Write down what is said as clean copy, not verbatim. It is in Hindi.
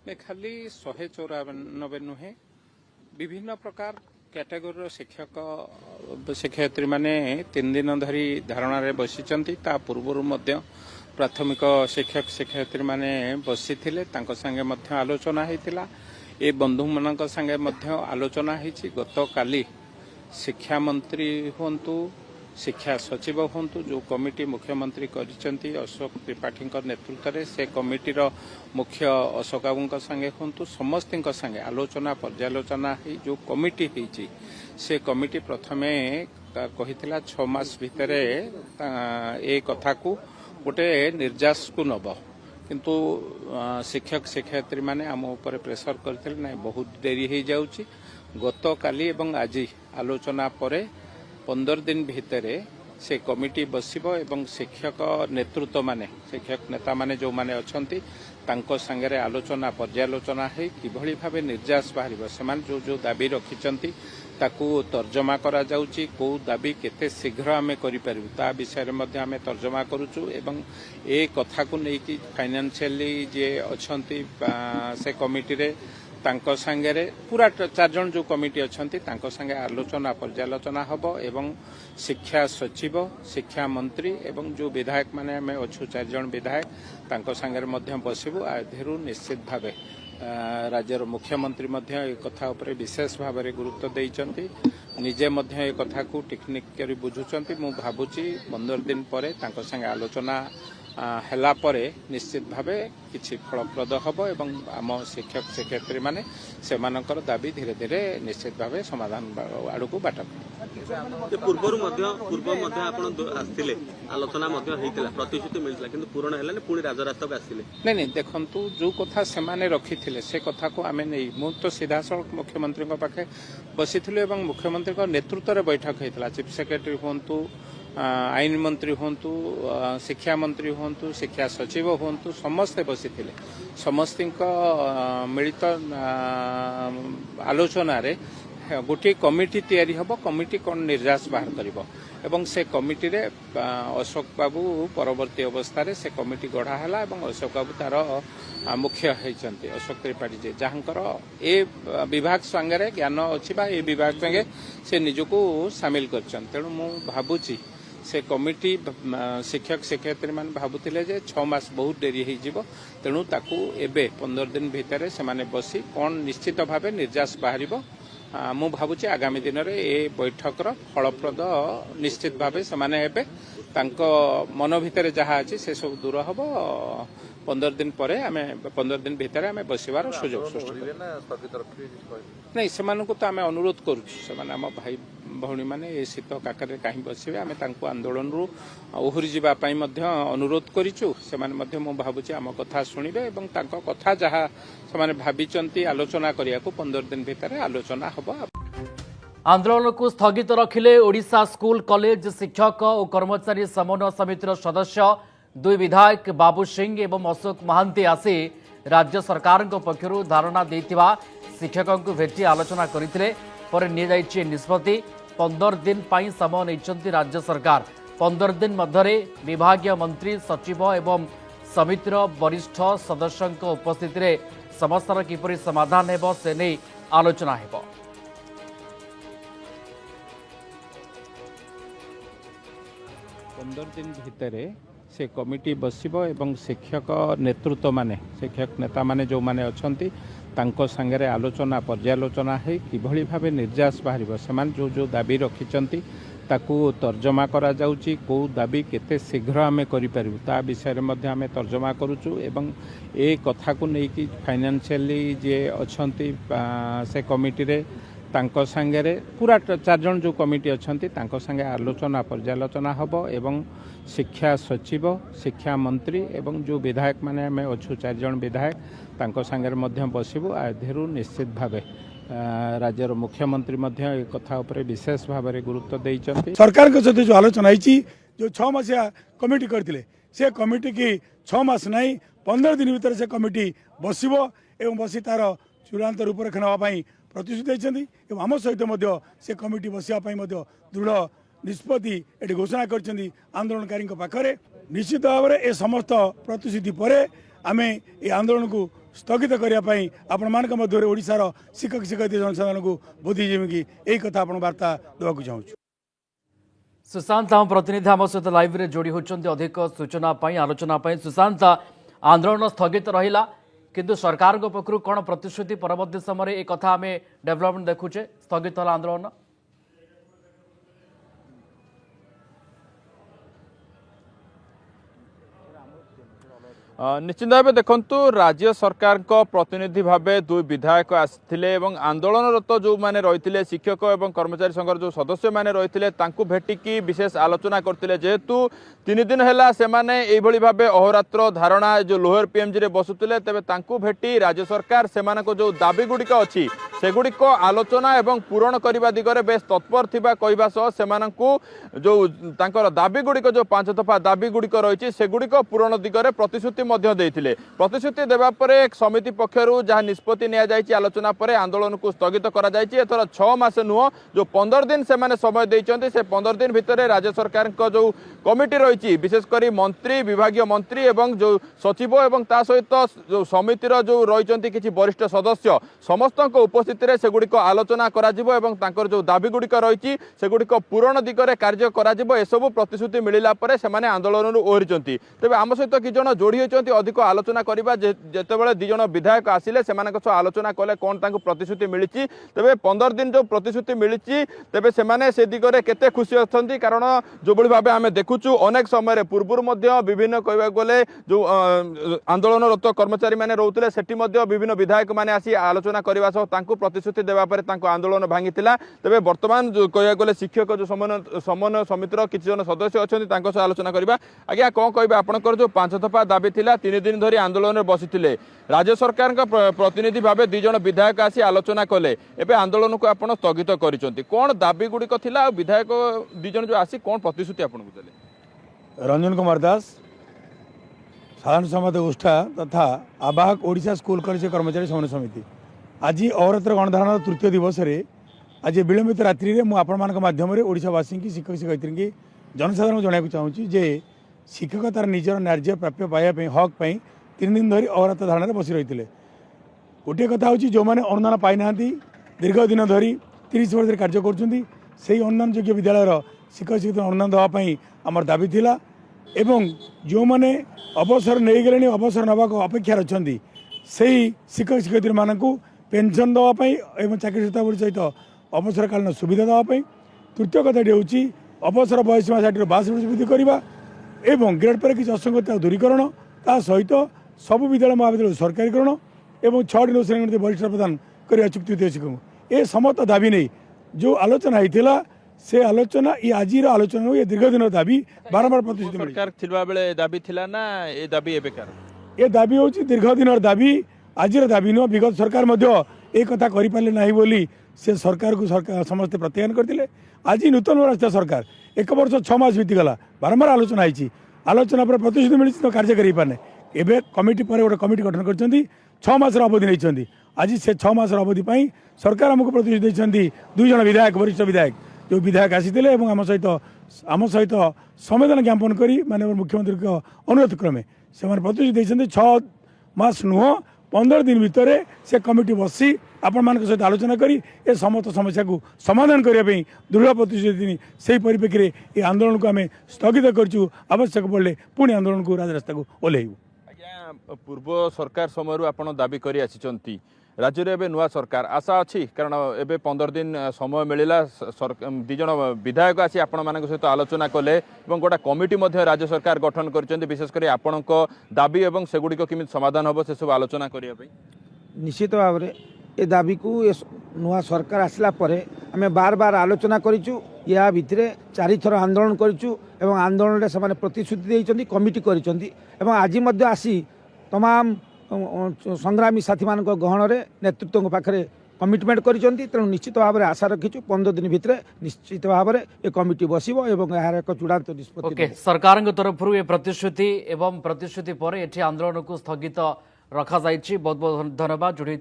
खाली 194 नुहे विभिन्न प्रकार कैटेगोरी शिक्षक शिक्षयित्री माने 3 दिन धरी धारणा बसी पूर्व प्राथमिक शिक्षक शिक्षयित्री माने बसी संगे आलोचना होता ए बंधु मान संगे आलोचना होती गत काली शिक्षा मंत्री हूँ शिक्षा सचिव हूँ जो कमिटी मुख्यमंत्री करिसेंती अशोक त्रिपाठी नेतृत्व में से कमिटीर मुख्य अशोक बाबू संगे हूँ समस्त संगे आलोचना पर्यालोचना जो कमिटी होती से कमिटी प्रथमे कही 6 मास भितर ए कथा को गोटे निर्यास को नब किंतु शिक्षक शिक्षयित्री माने आम उपर प्रेसर करथिले ना बहुत देरी हो जाउची गत काली एवं आज आलोचना परे 15 दिन भितर से कमिटी बसिबो एवं शिक्षक नेतृत्व माने शिक्षक नेता माने जो माने अछंती तांको संगे आलोचना पर्यालोचना है किभली भाबे निर्यास बाहरिबो सेमान जो जो दाबी रखिचंती ताकू तर्जमा करा जाउची को दाबी केते शीघ्र आमे करि परिबु ता विषय रे मध्ये आमे तर्जमा करूचु एवं ए कथा को नै कि फाइनेंशियली जे अछंती से कमिटी रे तांको संगे पूरा 4 जन जो कमिटी अछंती तांको संगे आलोचना पर्यालोचना हबो एवं शिक्षा सचिव शिक्षा मंत्री एवं जो विधायक माने हमें अच्छु 4 जन विधायक तांको संगे मध्य बसिबु आधेरु निश्चित भावे राज्यर मुख्यमंत्री मध्य ए कथा उपरे विशेष भाव में गुरुत्व देइचंती निजे मध्य ए कथा को टेक्निक करी बुझुचंती मु भाबुची 15 दिन परे तांको संगे आलोचना हेला परे निश्चित भावे किछि फलप्रद हबो एवं आम शिक्षक शिक्षयित्री माने सेमानकर दाबी धीरे धीरे निश्चित भावे समाधान आड़ को बाट पूर्व आपण आस्थिले आलोचना प्रतिश्रुति मिलता किंतु पूर्ण हेलाने पुणी राजरास्ता को आसिले नहीं देखंतु जो कथा सेमाने रखिथिले से कथा को आमे नहीं मु तो सीधासळख मुख्यमंत्री पाखे बसीथिलु एवं मुख्यमंत्री नेतृत्व रे बैठक हेतला चीफ सेक्रेटरी होंतु आईन मंत्री हूँ शिक्षा मंत्री हूँ शिक्षा सचिव हूँ समस्ते बसी समस्त मिलित आलोचन गोटे कमिटी तैयारी हब कमिटी कौन निर्यास बाहर करिवो एवं से कमिटी रे अशोक बाबू परवर्ती अवस्था रे से कमिटी गढ़ा हला एवं अशोक बाबू तार मुख्य होइचंती अशोक त्रिपाठी जे जहाँकर ए विभाग संगे ज्ञान अच्छी ए विभाग संगे से निजको सामिल करछन तेणु मु भाबुची से कमिटी शिक्षक शिक्षयित्री मान भावुले 6 मास बहुत डेरी हो तेणु ताकू एबे 15 दिन भितर से माने बसी कौन निश्चित भावे निर्यास बाहर मु भावुची आगामी दिन में ए बैठक फलप्रद निश्चित भावे से माने एबे तांको मन भितर जहाँ अच्छी से सब दूर हम 15 दिन पर 15 दिन भितर आम बसवार सुजोग सृष्टि नहीं से तो आम अनुरोध करुँ आम भाई भौणी मैंने ये शीत काकर कहीं बसवे आम आंदोलन रु ओहरी जावाई अनुरोध करूँ से भावुँ आम कथा शुणे और कथा जहाँ से भाई आलोचना करने को 15 दिन भितर आलोचना हम। आंदोलन को स्थगित रखिले ओडिशा स्कूल कॉलेज शिक्षक और कर्मचारी समन्वय समितिर सदस्य 2 विधायक बाबू सिंह एवं अशोक महांती आसी राज्य सरकार पक्षर धारणा देथिबा शिक्षकों को भेटी आलोचना करथिले पर निजाइछि निष्पत्ति 15 दिन पई समय नैचंती राज्य सरकार 15 दिन मध्यरे विभागीय मंत्री सचिव एवं समितिर वरिष्ठ सदस्यों उपस्थित रे समस्यार किपरि समाधान हेबो से नै आलोचना हेबो। दिन भितर से कमिटी बसिबो एवं शिक्षक नेतृत्व माने शिक्षक नेता माने जो माने अछंती तांको संगे आलोचना पर्यालोचना है किभली भाबे निर्यास बाहरिबो सेमान जो जो दाबी रखिचंती ताकू तर्जमा करा जाउची को दाबी केते शीघ्र आमे करि परिबु ता विषय रे मध्ये आमे तर्जमा करूचु एवं ए कथा को नै कि फाइनेंशियली जे अछंती से कमिटी रे तांको संगे पूरा 4 जन जो कमिटी अछंती तांको संगे आलोचना पर्यालोचना हबो एवं शिक्षा सचिव शिक्षा मंत्री एवं जो विधायक माने हमें अच्छु 4 जन विधायक तांको संगे मध्य बसिबु आधेरु निश्चित भावे राज्यर मुख्यमंत्री मध्य ए कथा उपरे विशेष भाव में गुरुत्व देइचंती। सरकार के सहित जो आलोचना होती जो 6 मासिया कमिटी करथिले से कमिटी की 6 मास नहीं 15 दिन भीतर से कमिटी बसिबो एवं बसी तार चूड़ांत रूपरेखा नापी प्रतिश्रुति देते आम सहित से कमिटी बसापी दृढ़ निष्पत्ति ये घोषणा कर आंदोलनकारी पाखे निश्चित भाव में ए समस्त प्रतिश्रुति पर आम ये आंदोलन को स्थगित करने आपण मान मध्य ओडिशार शिक्षक शिक्षयित्री जनसाधारण को बुद्धिजीवी की यही कथा आप वार्ता देवाक चाहूँ। सुशांत आम प्रतिनिधि आम सहित लाइव रे जोड़ी होती अधिक सूचना आलोचना सुशांत आंदोलन स्थगित रहिला किंतु सरकार पक्षर कौन प्रतिश्रुति परवर्ती समय एक कथा आम डेवलपमेंट देखुचे स्थगित हल आंदोलन निश्चित भाव देखु राज्य सरकार प्रतिनिधि भाव दुई विधायक आसते आंदोलनरत जो मैंने रही शिक्षक और कर्मचारी संघर जो सदस्य मैंने रही भेटिकी विशेष आलोचना करते जेहेतु 3 दिन है से भाव अहोरात्र धारणा जो लोअर पीएमजी रे बसुले तेज भेटी राज्य सरकार से जो दाबी गुड़िक अच्छी सेगुड़िक आलोचना और पूरण करने दिगरे बेस तत्पर थिबा कहवा सह सेमानंकु जो तांकर दाबी गुड़िक जो 5 दफा दाबी गुड़िक रही सेगुड़िक पूरण दिगरे प्रतिश्रुति प्रतिश्रुति देवा एक समिति पक्षर जहाँ निष्पत्ति नि आलोचना पर आंदोलन को स्थगित एथर 6 मास नुह जो 15 दिन से समय देते से 15 दिन भितर राज्य सरकार जो कमिटी रही विशेषकर मंत्री विभागीय मंत्री एवं जो सचिव एवं ता सहित जो समितिर जो रही किसी वरिष्ठ सदस्य समस्त उपस्थित में सेगुड़िक आलोचना कर जो दाबी गुड़िक रही सेगुड़िक पूरण दिगरे कार्य करसबू प्रतिश्रुति मिलला से आंदोलन ओहरी तेज आम सहित कि जन जोड़ी होती अधिक आलोचना करवा जितेबाला 2 जन विधायक आसिले से आलोचना कले कौन प्रतिश्रुति मिली तेज 15 दिन जो प्रतिश्रुति मिली तेज से दिगरे केते खुशी अच्छा कारण जो भाव आम देखुचु अनेक समय पूर्व विभिन्न कहवा गले जो आंदोलनरत कर्मचारी मैंने रोते सेठी विभिन्न विधायक मैंने आसी आलोचना करने सह प्रतिश्रुति देवापर आंदोलन भांगी तेज बर्तमान जो कहवा गले शिक्षक जो समन्वय समितिर किसी जन सदस्य अच्छा आलोचना करवा आज्ञा कौन कह आपंकर जो 5 दफा दाबी थिला 3 दिन धरी आंदोलन में बसी राज्य सरकार प्रतिनिधि भाव 2 जन विधायक आसी आलोचना कले एवं आंदोलन को आप स्थगित कर कौन दाबी गुड़िक थिला विधायक 2 जन जो आसी कौन प्रतिश्रुति आपको देले? रंजन कुमार दास साधारण सम्पादक उष्ठा तथा आवाहक ओडिशा स्कूल कॉलेज कर्मचारी समन्वय समिति आज अहोरात्र गणधारण तृतीय दिवस रे आज विलंबित रात्रि में मुझे माध्यम ओडिशावासी की शिक्षक शिक्षयित्री की जनसाधारण को जनाक चाहूँगी जे शिक्षक तार निजर न्याय प्राप्य पाइबापी हक 3 दिन धरी अहोरात्र धारण बसी रही है। गोटे कथा हूँ जो मैंने अनुदान पाई ना दीर्घ दिन धरी 30 वर्ष कार्य कर अनुदान योग्य विद्यालय शिक्षक शिक्षित अनुदान देवाई आमर दाबी थिला एवं जो मैंने अवसर नहीं गले अवसर नाक अपेक्षा अच्छा से शिक्षक शिक्षयित्री मानक पेंशन देवाई और चाकरी शतावरी सहित अवसरकालीन सुविधा देवाई। तृतीय कथाटी हूँ अवसर बयसीमा 60 वर्ष वृद्धि करवा एवं ग्रेड पर किसी असंगतता दूरीकरण ता सहित सबु विद्यालय महाविद्यालय सरकारीकरण एवं 6 श्रेणी वरिष्ठ प्रदान करने चुक्ति शिक्षक ये समस्त दाबी नहीं जो आलोचना होता से आलोचना ये आज आलोचना ये दीर्घ दिन दाबी बारंबार प्रतिश्रुति सरकार थिलवा बेले दाबी थिला ना ये दाबी एबेकार ये दाबी हूँ दीर्घ दिन दाबी आज दाबी नुह विगत सरकार एक कथा करें ना बोली से सरकार को सरकार समस्ते प्रत्याख्यान करते आज नूतन राष्ट्रीय सरकार 1 वर्ष 6 मास बीतीगला बारंबार आलोचना होती आलोचना पर प्रतिश्रुति मिली तो कार्य कर पारे एवं कमिटी पर गोटे कमिटी गठन कर 6 मास अवधि नहीं आज से 6 मास अवधि सरकार आमको प्रतिश्रुति देते 2 जन विधायक वरिष्ठ विधायक जो विधायक आसी आम सहित संवेदना ज्ञापन कर माननीय मुख्यमंत्री के अनुरोध क्रमे से प्रतिश्रुति देते 6 मास नुह 15 दिन भितर से कमिटी बसी आपण मान सहित आलोचना करी ए समस्त समस्या को समाधान करने दृढ़ प्रतिश्रुति से परिप्रेक्षी में ये आंदोलन को आम स्थगित करूँ आवश्यक पड़े पुणी आंदोलन को राजरास्ता को ओह्लैबू। आज्ञा पूर्व सरकार समय आप दाबी कर आसी राज्य में नुआ सरकार आशा अच्छी कारण एवं 15 दिन समय मिलला 2 जन विधायक आसी आपण मान सहित आलोचना कले गोटे कमिटी राज्य सरकार गठन कर विशेषकर आपण दाबी और सेगुड़िक केमी समाधान हम से सब आलोचना करने निश्चित भाव में ये दाबी को नुआ सरकार आसला परे आमे बार बार आलोचना करिचु या भितरे 4 थर आंदोलन करिचु एवं आंदोलन से प्रतिश्रुति देइचंदी कमिटी करिचंदी एवं आज मध्य आसी तमाम संग्रामी साथी मान गहन रे नेतृत्व पाखे कमिटमेंट करिचंदी तेणु निश्चित भाव में आशा रखीचु 15 दिन भितर निश्चित भाव में ये कमिटी बसिबो एवं यार एक चूड़ांत निष्पत्ति सरकार तरफ ये प्रतिश्रुति एवं प्रतिश्रुति पर एठी आंदोलन को स्थगित रखा बहुत बहुत धन्यवाद जोड़ी